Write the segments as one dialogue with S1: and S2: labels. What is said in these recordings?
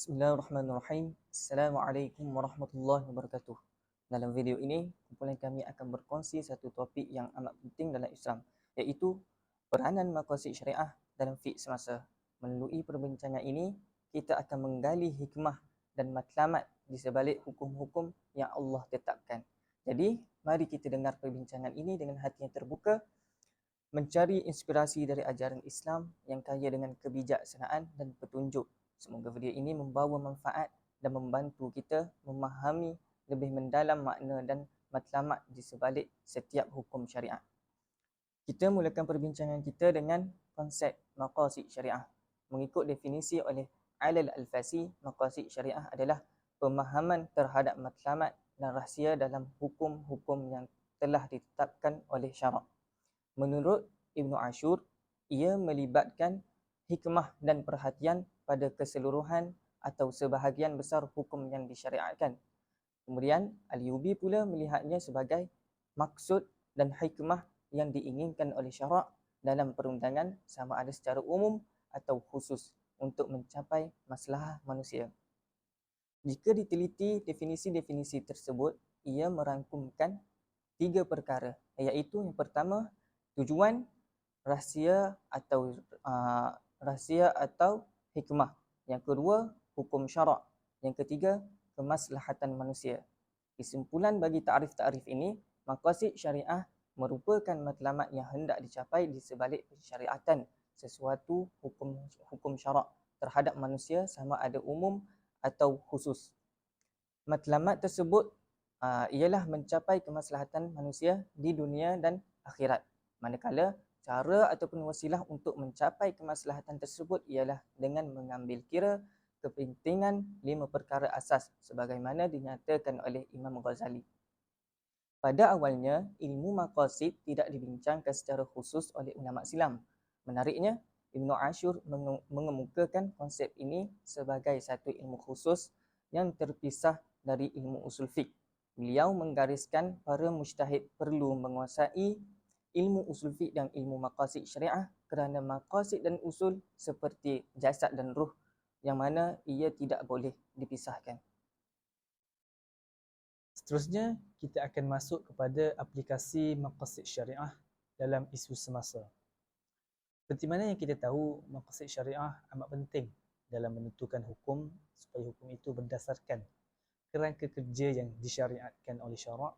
S1: Bismillahirrahmanirrahim. Assalamualaikum warahmatullahi wabarakatuh. Dalam video ini, kumpulan kami akan berkongsi satu topik yang amat penting dalam Islam, iaitu peranan maqasid syariah dalam fiqh semasa. Melalui perbincangan ini, kita akan menggali hikmah dan matlamat di sebalik hukum-hukum yang Allah tetapkan. Jadi, mari kita dengar perbincangan ini dengan hati yang terbuka, mencari inspirasi dari ajaran Islam yang kaya dengan kebijaksanaan dan petunjuk. Semoga video ini membawa manfaat dan membantu kita memahami lebih mendalam makna dan matlamat di sebalik setiap hukum syariah. Kita mulakan perbincangan kita dengan konsep maqasid syariah. Mengikut definisi oleh Alal Al-Fasi, maqasid syariah adalah pemahaman terhadap matlamat dan rahsia dalam hukum-hukum yang telah ditetapkan oleh syarak. Menurut Ibnu Ashur, ia melibatkan hikmah dan perhatian pada keseluruhan atau sebahagian besar hukum yang disyariatkan. Kemudian, Al-Yubi pula melihatnya sebagai maksud dan hikmah yang diinginkan oleh syarak dalam perundangan sama ada secara umum atau khusus untuk mencapai maslahah manusia. Jika diteliti definisi-definisi tersebut, ia merangkumkan 3 perkara, iaitu yang pertama, tujuan, rahsia atau hikmah. Yang kedua, hukum syarak. Yang ketiga, kemaslahatan manusia. Kesimpulan bagi takrif-takrif ini, maqasid syariah merupakan matlamat yang hendak dicapai di sebalik pensyariatan sesuatu hukum syarak terhadap manusia sama ada umum atau khusus. Matlamat tersebut ialah mencapai kemaslahatan manusia di dunia dan akhirat. Manakala cara ataupun wasilah untuk mencapai kemaslahatan tersebut ialah dengan mengambil kira kepentingan 5 perkara asas sebagaimana dinyatakan oleh Imam Ghazali. Pada awalnya, ilmu maqasid tidak dibincangkan secara khusus oleh ulama Islam. Menariknya, Ibnu Ashur mengemukakan konsep ini sebagai satu ilmu khusus yang terpisah dari ilmu usul fiqh. Beliau menggariskan para mujtahid perlu menguasai ilmu usul fiqh dan ilmu maqasid syariah kerana maqasid dan usul seperti jasad dan ruh yang mana ia tidak boleh dipisahkan.
S2: Seterusnya, kita akan masuk kepada aplikasi maqasid syariah dalam isu semasa. Seperti mana yang kita tahu, maqasid syariah amat penting dalam menentukan hukum supaya hukum itu berdasarkan kerangka kerja yang disyariatkan oleh syarak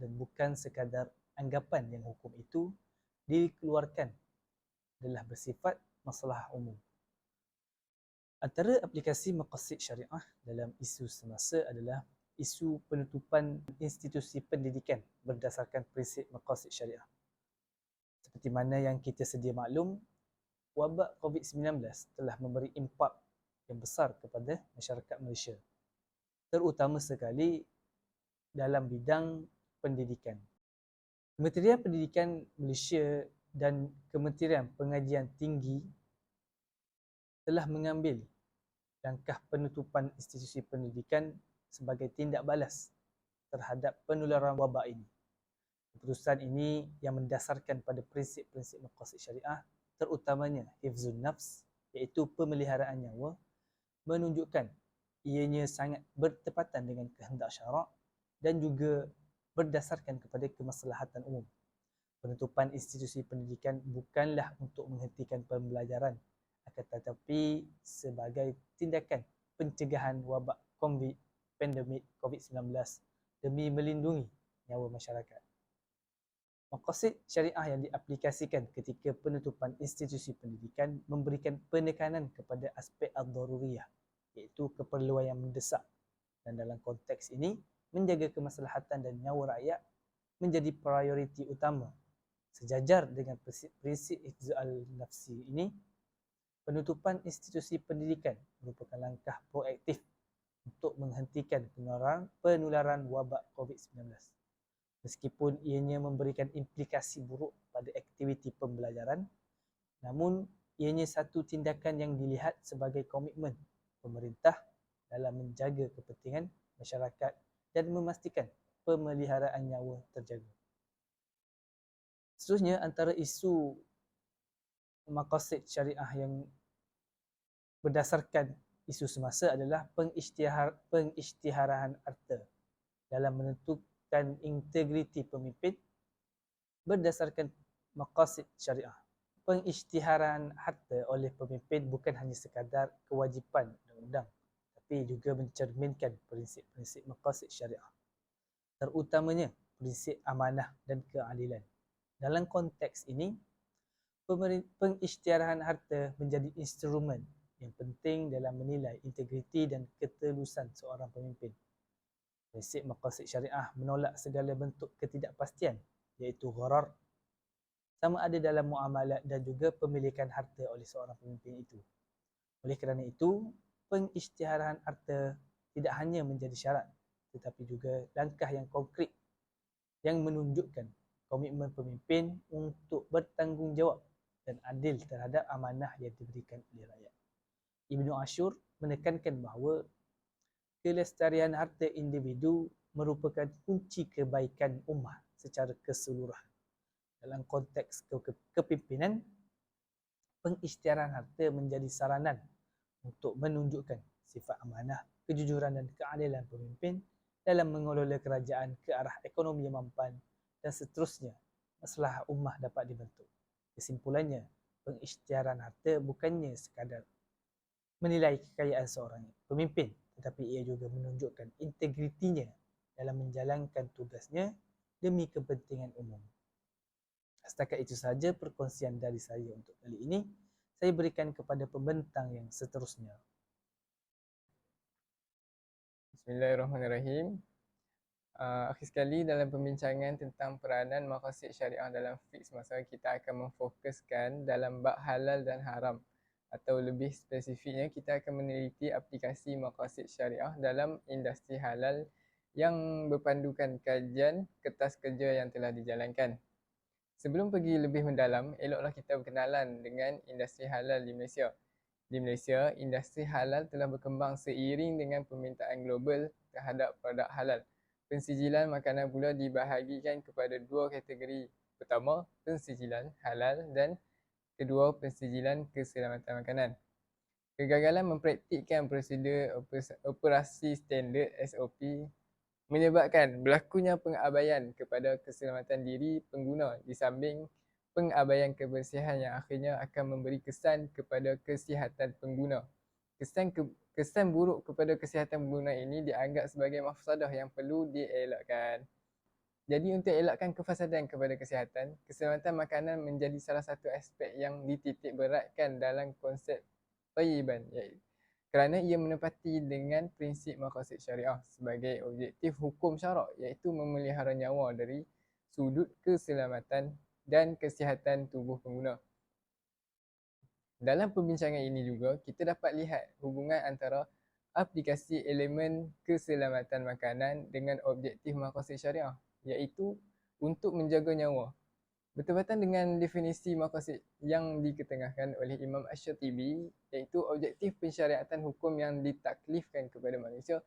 S2: dan bukan sekadar anggapan yang hukum itu dikeluarkan adalah bersifat masalah umum. Antara aplikasi maqasid syariah dalam isu semasa adalah isu penutupan institusi pendidikan berdasarkan prinsip maqasid syariah. Seperti mana yang kita sedia maklum, wabak COVID-19 telah memberi impak yang besar kepada masyarakat Malaysia, terutama sekali dalam bidang pendidikan. Kementerian Pendidikan Malaysia dan Kementerian Pengajian Tinggi telah mengambil langkah penutupan institusi pendidikan sebagai tindak balas terhadap penularan wabak ini. Keputusan ini yang mendasarkan pada prinsip-prinsip maqasid syariah, terutamanya hifzun nafs, iaitu pemeliharaan nyawa, menunjukkan ianya sangat bertepatan dengan kehendak syarak dan juga berdasarkan kepada kemaslahatan umum. Penutupan institusi pendidikan bukanlah untuk menghentikan pembelajaran, akan tetapi sebagai tindakan pencegahan wabak pandemik COVID-19 demi melindungi nyawa masyarakat. Maqasid syariah yang diaplikasikan ketika penutupan institusi pendidikan memberikan penekanan kepada aspek ad-daruriyah, iaitu keperluan yang mendesak, dan dalam konteks ini menjaga kemaslahatan dan nyawa rakyat menjadi prioriti utama. Sejajar dengan prinsip hifzul nafsi ini, penutupan institusi pendidikan merupakan langkah proaktif untuk menghentikan penularan wabak COVID-19. Meskipun ianya memberikan implikasi buruk pada aktiviti pembelajaran, namun ianya satu tindakan yang dilihat sebagai komitmen pemerintah dalam menjaga kepentingan masyarakat dan memastikan pemeliharaan nyawa terjaga. Seterusnya, antara isu maqasid syariah yang berdasarkan isu semasa adalah pengisytiharan harta dalam menentukan integriti pemimpin berdasarkan maqasid syariah. Pengisytiharan harta oleh pemimpin bukan hanya sekadar kewajipan undang-undang, tapi juga mencerminkan prinsip-prinsip maqasid syariah, terutamanya prinsip amanah dan keadilan. Dalam konteks ini, pengisytiharan harta menjadi instrumen yang penting dalam menilai integriti dan ketulusan seorang pemimpin. Prinsip maqasid syariah menolak segala bentuk ketidakpastian, iaitu gharar, sama ada dalam muamalat dan juga pemilikan harta oleh seorang pemimpin itu. Oleh kerana itu, pengisytiharan harta tidak hanya menjadi syarat, tetapi juga langkah yang konkret yang menunjukkan komitmen pemimpin untuk bertanggungjawab dan adil terhadap amanah yang diberikan oleh rakyat. Ibnu Ashur menekankan bahawa kelestarian harta individu merupakan kunci kebaikan ummah secara keseluruhan. Dalam konteks kepimpinan, pengisytiharan harta menjadi saranan untuk menunjukkan sifat amanah, kejujuran dan keadilan pemimpin dalam mengelola kerajaan ke arah ekonomi yang mampan dan seterusnya masalah ummah dapat dibentuk. Kesimpulannya, pengisytiharan harta bukannya sekadar menilai kekayaan seorang pemimpin, tetapi ia juga menunjukkan integritinya dalam menjalankan tugasnya demi kepentingan umum. Setakat itu sahaja perkongsian dari saya untuk kali ini. Saya berikan kepada pembentang yang seterusnya.
S3: Bismillahirrahmanirrahim. Akhir sekali dalam pembincangan tentang peranan maqasid syariah dalam fiqh semasa, kita akan memfokuskan dalam bab halal dan haram, atau lebih spesifiknya kita akan meneliti aplikasi maqasid syariah dalam industri halal yang berpandukan kajian kertas kerja yang telah dijalankan. Sebelum pergi lebih mendalam, eloklah kita berkenalan dengan industri halal di Malaysia. Di Malaysia, industri halal telah berkembang seiring dengan permintaan global terhadap produk halal. Pensijilan makanan pula dibahagikan kepada dua kategori. Pertama, pensijilan halal dan kedua, pensijilan keselamatan makanan. Kegagalan mempraktikkan prosedur operasi standard SOP menyebabkan berlakunya pengabaian kepada keselamatan diri pengguna di samping pengabaian kebersihan yang akhirnya akan memberi kesan kepada kesihatan pengguna. Kesan buruk kepada kesihatan pengguna ini dianggap sebagai mafsadah yang perlu dielakkan. Jadi untuk elakkan kefasadan kepada kesihatan, keselamatan makanan menjadi salah satu aspek yang dititik beratkan dalam konsep thayyiban, kerana ia menepati dengan prinsip maqasid syariah sebagai objektif hukum syarak, iaitu memelihara nyawa dari sudut keselamatan dan kesihatan tubuh pengguna. Dalam perbincangan ini juga, kita dapat lihat hubungan antara aplikasi elemen keselamatan makanan dengan objektif maqasid syariah, iaitu untuk menjaga nyawa. Bertepatan dengan definisi maqasid yang diketengahkan oleh Imam Asy-Syatibi, iaitu objektif pensyariatan hukum yang ditaklifkan kepada manusia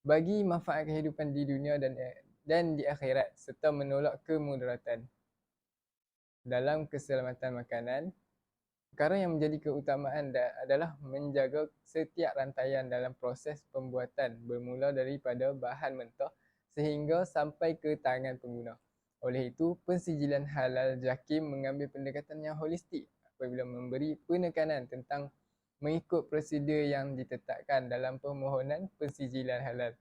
S3: bagi manfaat kehidupan di dunia dan di akhirat, serta menolak kemudaratan. Dalam keselamatan makanan, perkara yang menjadi keutamaan adalah menjaga setiap rantaian dalam proses pembuatan, bermula daripada bahan mentah sehingga sampai ke tangan pengguna. Oleh itu, pensijilan halal JAKIM mengambil pendekatan yang holistik apabila memberi penekanan tentang mengikut prosedur yang ditetapkan dalam permohonan pensijilan halal.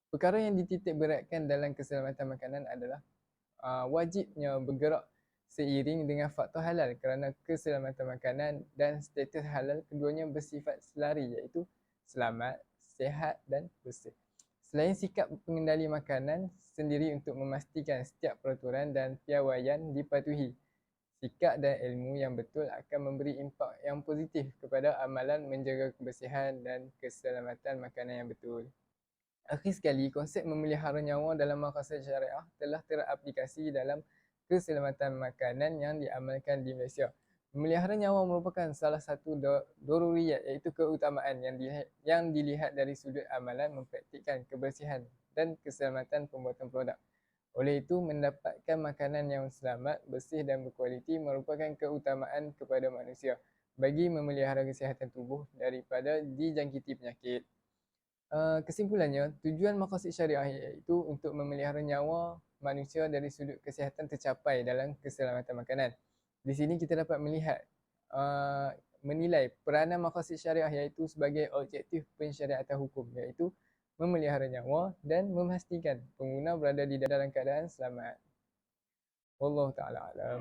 S3: Perkara yang dititik beratkan dalam keselamatan makanan adalah wajibnya bergerak seiring dengan faktor halal, kerana keselamatan makanan dan status halal keduanya bersifat selari, iaitu selamat, sihat dan bersih. Selain sikap pengendali makanan sendiri untuk memastikan setiap peraturan dan piawaian dipatuhi, sikap dan ilmu yang betul akan memberi impak yang positif kepada amalan menjaga kebersihan dan keselamatan makanan yang betul. Akhir sekali, konsep memelihara nyawa dalam maqasid syariah telah teraplikasi dalam keselamatan makanan yang diamalkan di Malaysia. Memelihara nyawa merupakan salah satu doruriyat, iaitu keutamaan yang dilihat dari sudut amalan mempraktikkan kebersihan dan keselamatan pembuatan produk. Oleh itu, mendapatkan makanan yang selamat, bersih dan berkualiti merupakan keutamaan kepada manusia. bagi memelihara kesihatan tubuh daripada dijangkiti penyakit. Kesimpulannya, tujuan maqasid syariah iaitu untuk memelihara nyawa manusia dari sudut kesihatan tercapai dalam keselamatan makanan. Di sini kita dapat melihat menilai peranan maqasid syariah iaitu sebagai objektif pensyariatan hukum, iaitu memelihara nyawa dan memastikan pengguna berada di dalam keadaan selamat. Wallahu ta'ala alam.